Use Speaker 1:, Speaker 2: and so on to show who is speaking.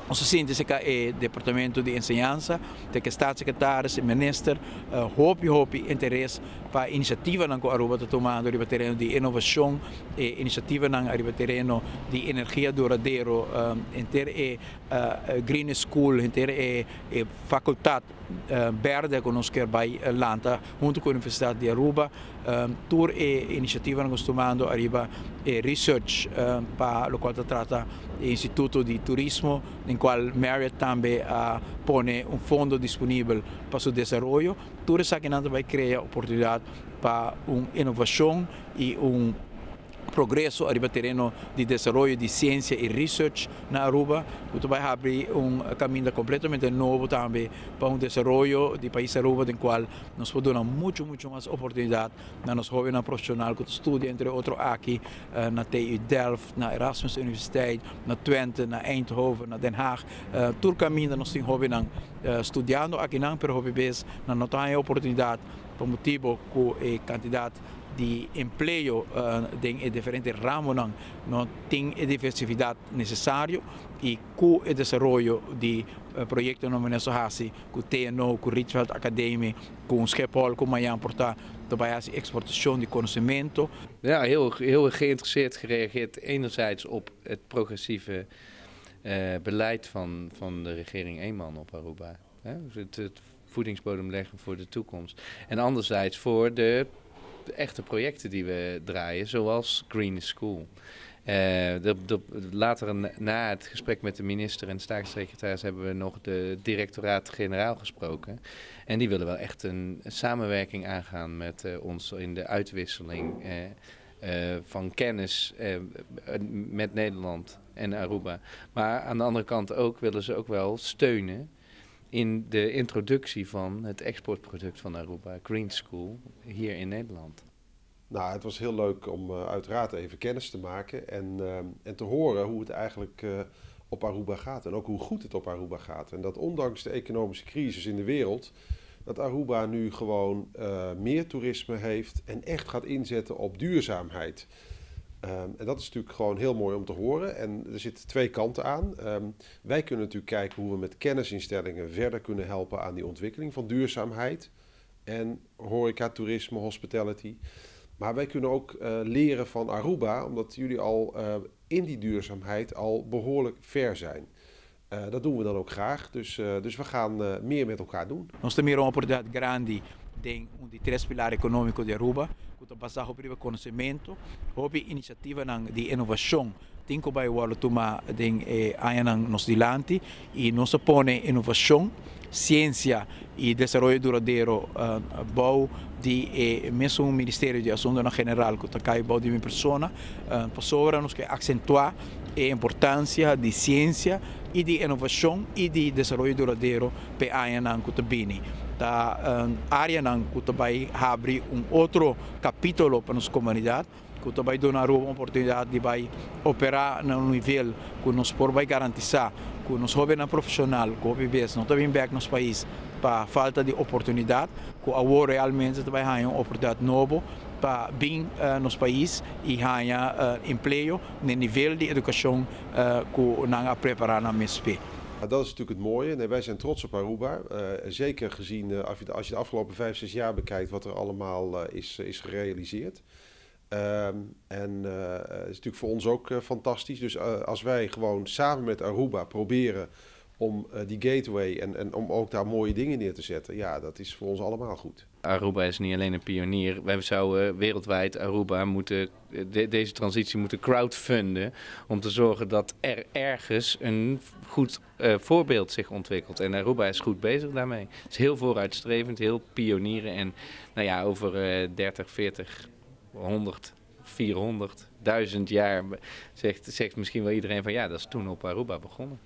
Speaker 1: Onze síntese é Departamento de Enseñanza, de que staatssecretaris, minister, hopi interesse para iniciatieven que Aruba está tomando no terreno de inovação e iniciatieven no terreno de energia duradouro, inteira green school, inteira faculdade verde que nós queremos lançar junto com a Universidade de Aruba, tour iniciativa que nós tomando arriba research para o qual trata Instituto de Turismo, em qual Marriott também põe fundo disponível para seu desenvolvimento. Tudo isso aqui vai criar oportunidade para uma inovação e progresso arriba terreno de desenvolvimento de ciência e research na Aruba, que vai abrir caminho completamente novo também para desenvolvimento de país Aruba, em qual nós podemos dar muito mais oportunidade na nossa jovens profissional que estuda entre outros aqui na TU Delft, na Erasmus Universiteit, na Twente, na Eindhoven, na Den Haag. Todo caminho nós temos jovens estudando aqui não, pero jovens não têm oportunidade por motivo que a quantidade de empleo em diferentes ramos não tem a diversidade necessária e com o desenvolvimento de projetos no Venezuela, com o TNO, com o Richard Academy, com o Schiphol, com Miami, portanto, daarbij a exportatie de conocimiento.
Speaker 2: Ja, heel geïnteresseerd gereageerd enerzijds op het progressieve beleid van de regering Eenman op Aruba. Het voedingsbodem leggen voor de toekomst. En anderzijds voor de echte projecten die we draaien, zoals Green School. Later na het gesprek met de minister en staatssecretaris hebben we nog de directoraat-generaal gesproken. En die willen wel echt een samenwerking aangaan met ons in de uitwisseling van kennis met Nederland en Aruba. Maar aan de andere kant ook willen ze ook wel steunen in de introductie van het exportproduct van Aruba, Green School, hier in Nederland.
Speaker 3: Nou, het was heel leuk om uiteraard even kennis te maken en te horen hoe het eigenlijk op Aruba gaat. En ook hoe goed het op Aruba gaat. En dat ondanks de economische crisis in de wereld, dat Aruba nu gewoon meer toerisme heeft en echt gaat inzetten op duurzaamheid. En dat is natuurlijk gewoon heel mooi om te horen. En er zitten twee kanten aan. Wij kunnen natuurlijk kijken hoe we met kennisinstellingen verder kunnen helpen aan die ontwikkeling van duurzaamheid. En horeca, toerisme, hospitality. Maar wij kunnen ook leren van Aruba, omdat jullie al in die duurzaamheid al behoorlijk ver zijn. Dat doen we dan ook graag. Dus we gaan meer met elkaar doen.
Speaker 1: Nós temos uma oportunidade grande de três pilares econômicos de Aruba, que basado op conhecimento, op iniciativa de inovação, tem que vai o tomar de anos nos diante e nós põe inovação, ciência e desenvolvimento duradouro bom de mesmo Ministério de Assuntos General que está cai bom de minha persona, para nós que acentuar a importância de ciência e de inovação e de desenvolvimento duradouro para anos que vêm. Da área que vai abrir outro capítulo para nossa comunidade, que vai dar uma oportunidade de vai operar no nível que nós podemos garantir que os jovens profissionais, que os bebês não estão bem no país para falta de oportunidade, que agora realmente vai ter uma oportunidade nova para vir nos país e ganhar emprego no nível de educação que nós preparamos na MSP.
Speaker 3: Dat is natuurlijk het mooie. Nee, wij zijn trots op Aruba. Zeker gezien als je de afgelopen 5, 6 jaar bekijkt wat er allemaal is gerealiseerd. Het is natuurlijk voor ons ook fantastisch. Dus als wij gewoon samen met Aruba proberen om die gateway en om ook daar mooie dingen neer te zetten, ja, dat is voor ons allemaal goed.
Speaker 2: Aruba is niet alleen een pionier. Wij zouden wereldwijd Aruba deze transitie moeten crowdfunden om te zorgen dat er ergens een goed voorbeeld zich ontwikkelt. En Aruba is goed bezig daarmee. Het is heel vooruitstrevend, heel pionieren en nou ja, over 30, 40, 100, 400, 1000 jaar zegt misschien wel iedereen van ja, dat is toen op Aruba begonnen.